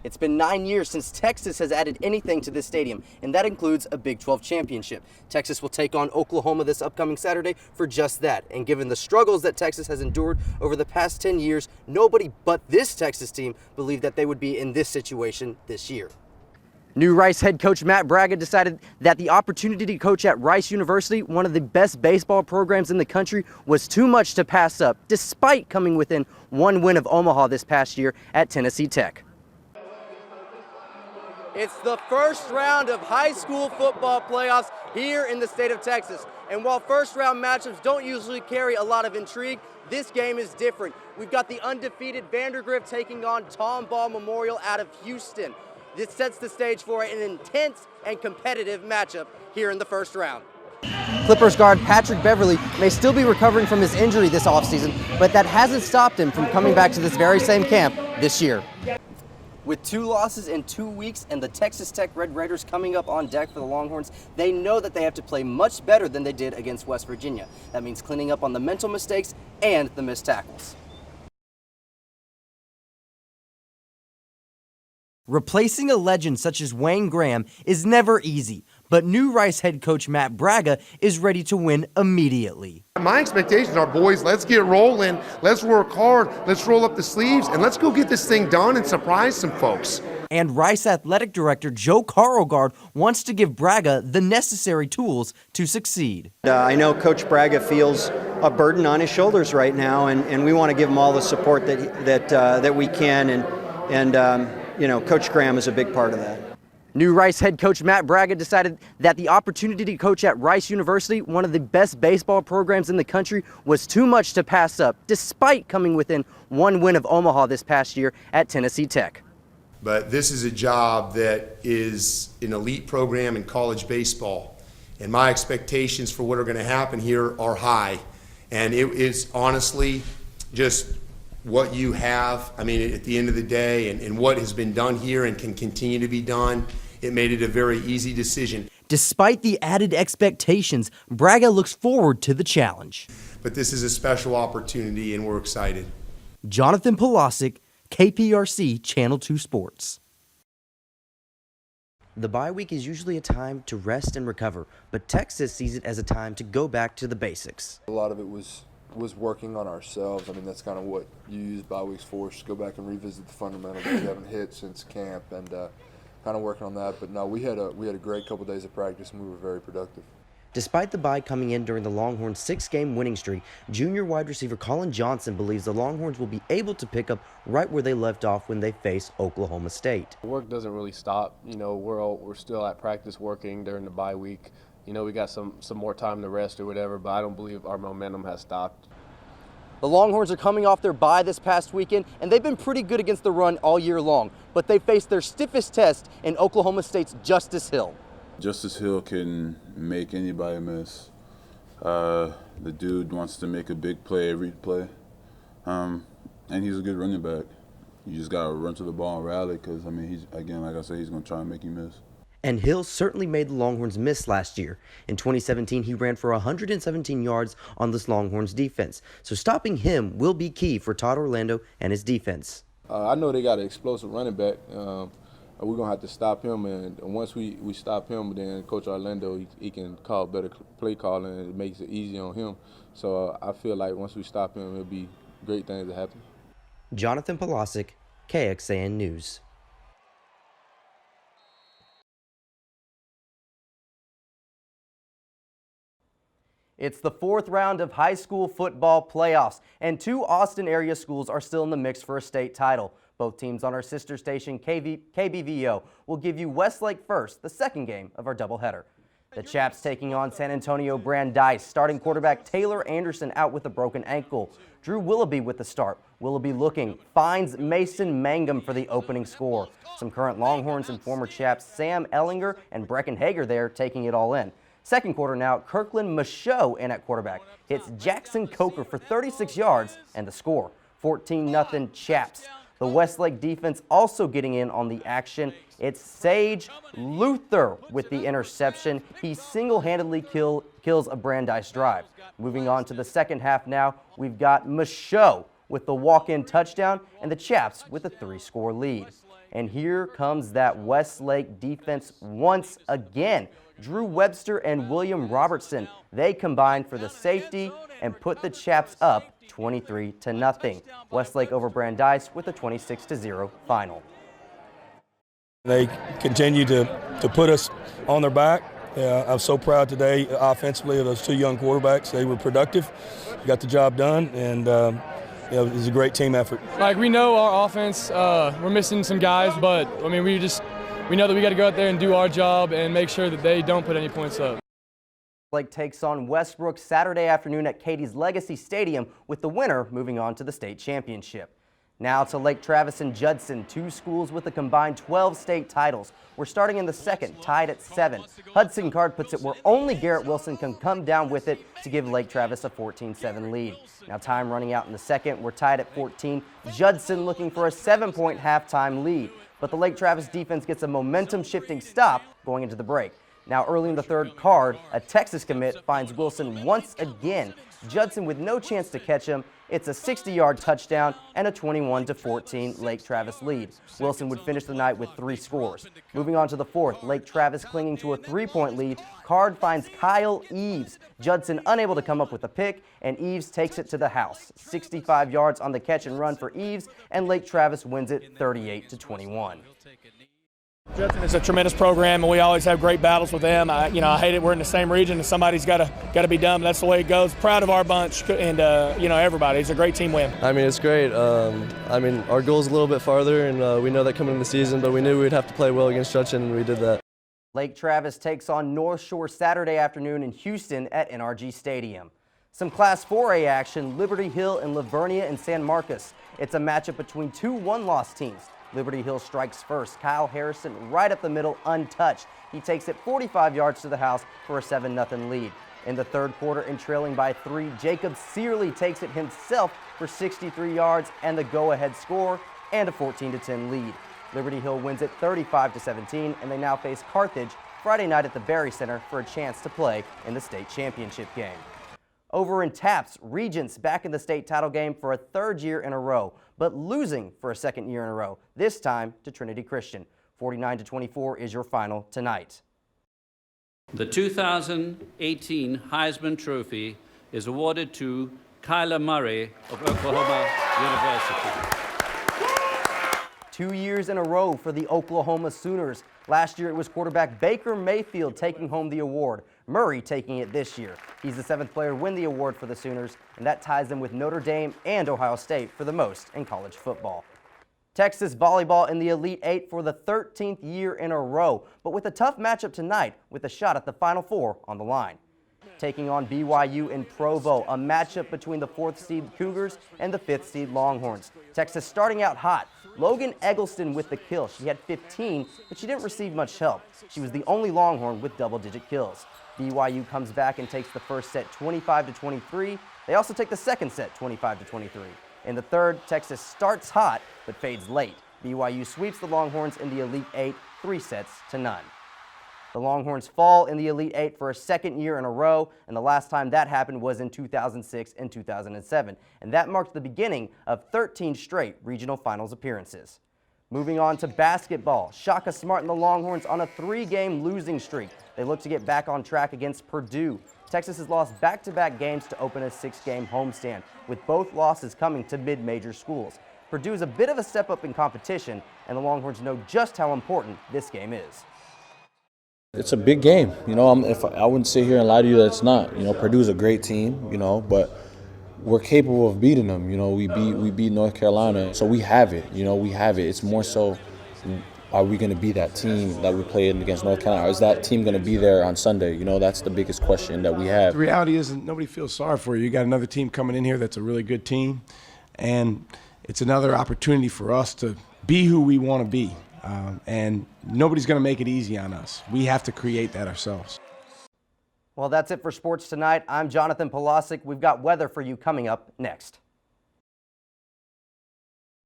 It's been 9 years since Texas has added anything to this stadium, and that includes a Big 12 championship. Texas will take on Oklahoma this upcoming Saturday for just that. And given the struggles that Texas has endured over the past 10 years, nobody but this Texas team believed that they would be in this situation this year. New Rice head coach Matt Braga decided that the opportunity to coach at Rice University, one of the best baseball programs in the country, was too much to pass up, despite coming within one win of Omaha this past year at Tennessee Tech. It's the first round of high school football playoffs here in the state of Texas. And while first round matchups don't usually carry a lot of intrigue, this game is different. We've got the undefeated Vandergrift taking on Tom Ball Memorial out of Houston. This sets the stage for an intense and competitive matchup here in the first round. Clippers guard Patrick Beverly may still be recovering from his injury this offseason, but that hasn't stopped him from coming back to this very same camp this year. With 2 losses in 2 weeks and the Texas Tech Red Raiders coming up on deck for the Longhorns, they know that they have to play much better than they did against West Virginia. That means cleaning up on the mental mistakes and the missed tackles. Replacing a legend such as Wayne Graham is never easy, but new Rice head coach Matt Braga is ready to win immediately. My expectations are, boys, let's get rolling, let's work hard, let's roll up the sleeves, and let's go get this thing done and surprise some folks. And Rice athletic director Joe Carlgard wants to give Braga the necessary tools to succeed. I know Coach Braga feels a burden on his shoulders right now, and we want to give him all the support that we can, and you know, Coach Graham is a big part of that. New Rice head coach Matt Braga decided that the opportunity to coach at Rice University, one of the best baseball programs in the country, was too much to pass up, despite coming within one win of Omaha this past year at Tennessee Tech. But this is a job that is an elite program in college baseball, and my expectations for what are going to happen here are high. And it is honestly just what you have, I mean, at the end of the day, and what has been done here and can continue to be done, it made it a very easy decision. Despite the added expectations, Braga looks forward to the challenge. But this is a special opportunity, and we're excited. Jonathan Polasek, KPRC Channel 2 Sports. The bye week is usually a time to rest and recover, but Texas sees it as a time to go back to the basics. A lot of it was working on ourselves. I mean, that's kind of what you use bye weeks for, is to go back and revisit the fundamentals that we haven't hit since camp, and kind of working on that. But no, we had a great couple days of practice, and we were very productive. Despite the bye coming in during the Longhorns' 6-game winning streak, junior wide receiver Colin Johnson believes the Longhorns will be able to pick up right where they left off when they face Oklahoma State. Work doesn't really stop. You know, we're still at practice working during the bye week. You know, we got some more time to rest or whatever, but I don't believe our momentum has stopped. The Longhorns are coming off their bye this past weekend, and they've been pretty good against the run all year long, but they faced their stiffest test in Oklahoma State's Justice Hill. Justice Hill can make anybody miss. The dude wants to make a big play every play, and he's a good running back. You just got to run to the ball and rally because, I mean, again, like I said, he's going to try and make you miss. And Hill certainly made the Longhorns miss last year. In 2017, he ran for 117 yards on this Longhorns defense. So stopping him will be key for Todd Orlando and his defense. I know they got an explosive running back. We're going to have to stop him, and once we stop him, then Coach Orlando, he can call better play calling, and it makes it easy on him. So I feel like once we stop him, it'll be great things to happen. Jonathan Polasek, KXAN News. It's the 4th round of high school football playoffs, and 2 Austin area schools are still in the mix for a state title. Both teams on our sister station, KBVO, will give you Westlake first, the second game of our doubleheader. The Chaps taking on San Antonio Brandeis. Starting quarterback Taylor Anderson out with a broken ankle. Drew Willoughby with the start. Willoughby looking, finds Mason Mangum for the opening score. Some current Longhorns and former Chaps Sam Ellinger and Brecken Hager there taking it all in. Second quarter now, Kirkland Michaud in at quarterback. Hits Jackson Coker for 36 yards and the score, 14-0 Chaps. The Westlake defense also getting in on the action. It's Sage Luther with the interception. He single-handedly kills a Brandeis drive. Moving on to the second half now, we've got Michaud with the walk-in touchdown and the Chaps with a 3-score lead. And here comes that Westlake defense once again. Drew Webster and William Robertson, they combined for the safety and put the Chaps up 23-0. Westlake over Brandeis with a 26-0 final. They continue to put us on their back. I'm so proud today offensively of those two young quarterbacks. They were productive, got the job done, and it was a great team effort. Like, we know our offense, we're missing some guys, but I mean, we know that we got to go out there and do our job and make sure that they don't put any points up. Westlake takes on Westbrook Saturday afternoon at Katie's Legacy Stadium, with the winner moving on to the state championship. Now to Lake Travis and Judson, two schools with a combined 12 state titles. We're starting in the second, tied at 7. Hudson Card puts it where only Garrett Wilson can come down with it to give Lake Travis a 14-7 lead. Now time running out in the second, we're tied at 14. Judson looking for a 7-point halftime lead, but the Lake Travis defense gets a momentum-shifting stop going into the break. Now early in the third, Card, a Texas commit, finds Wilson once again. Judson with no chance to catch him. It's a 60-yard touchdown and a 21-14 Lake Travis lead. Wilson would finish the night with 3 scores. Moving on to the fourth, Lake Travis clinging to a 3-point lead. Card finds Kyle Eves. Judson unable to come up with a pick, and Eves takes it to the house. 65 yards on the catch and run for Eves, and Lake Travis wins it 38-21. Judson is a tremendous program, and we always have great battles with them. I hate it. We're in the same region, and somebody's got to be done. But that's the way it goes. Proud of our bunch and everybody. It's a great team win. I mean, it's great. Our goal's a little bit farther, and we know that coming in the season. But we knew we'd have to play well against Judson, and we did that. Lake Travis takes on North Shore Saturday afternoon in Houston at NRG Stadium. Some Class 4A action: Liberty Hill and Livernia and San Marcos. It's a matchup between two one-loss teams. Liberty Hill strikes first. Kyle Harrison right up the middle, untouched. He takes it 45 yards to the house for a 7-0 lead. In the third quarter and trailing by 3, Jacob Searley takes it himself for 63 yards and the go-ahead score and a 14-10 lead. Liberty Hill wins it 35-17, and they now face Carthage Friday night at the Berry Center for a chance to play in the state championship game. Over in Taps, Regents back in the state title game for a 3rd year in a row, but losing for a 2nd year in a row, this time to Trinity Christian. 49-24 is your final tonight. The 2018 Heisman Trophy is awarded to Kyler Murray of Oklahoma University. 2 years in a row for the Oklahoma Sooners. Last year it was quarterback Baker Mayfield taking home the award. Murray taking it this year. He's the 7th player to win the award for the Sooners, and that ties them with Notre Dame and Ohio State for the most in college football. Texas volleyball in the Elite 8 for the 13th year in a row, but with a tough matchup tonight with a shot at the Final Four on the line. Taking on BYU in Provo, a matchup between the 4th seed Cougars and the 5th seed Longhorns. Texas starting out hot. Logan Eggleston with the kill. She had 15, but she didn't receive much help. She was the only Longhorn with double-digit kills. BYU comes back and takes the first set 25-23. They also take the second set 25-23. In the third, Texas starts hot but fades late. BYU sweeps the Longhorns in the Elite 8 3-0. The Longhorns fall in the Elite 8 for a 2nd year in a row, and the last time that happened was in 2006 and 2007, and that marked the beginning of 13 straight regional finals appearances. Moving on to basketball, Shaka Smart and the Longhorns on a 3-game losing streak. They look to get back on track against Purdue. Texas has lost back-to-back games to open a 6-game homestand, with both losses coming to mid-major schools. Purdue is a bit of a step up in competition, and the Longhorns know just how important this game is. It's a big game, if I wouldn't sit here and lie to you that it's not. Purdue's a great team, but we're capable of beating them. We beat North Carolina, so we have it. We have it. It's more so, are we going to be that team that we played against North Carolina? Or is that team going to be there on Sunday? That's the biggest question that we have. The reality is nobody feels sorry for you. You got another team coming in here that's a really good team, and it's another opportunity for us to be who we want to be. And nobody's going to make it easy on us. We have to create that ourselves. Well, that's it for sports tonight. I'm Jonathan Polasek. We've got weather for you coming up next.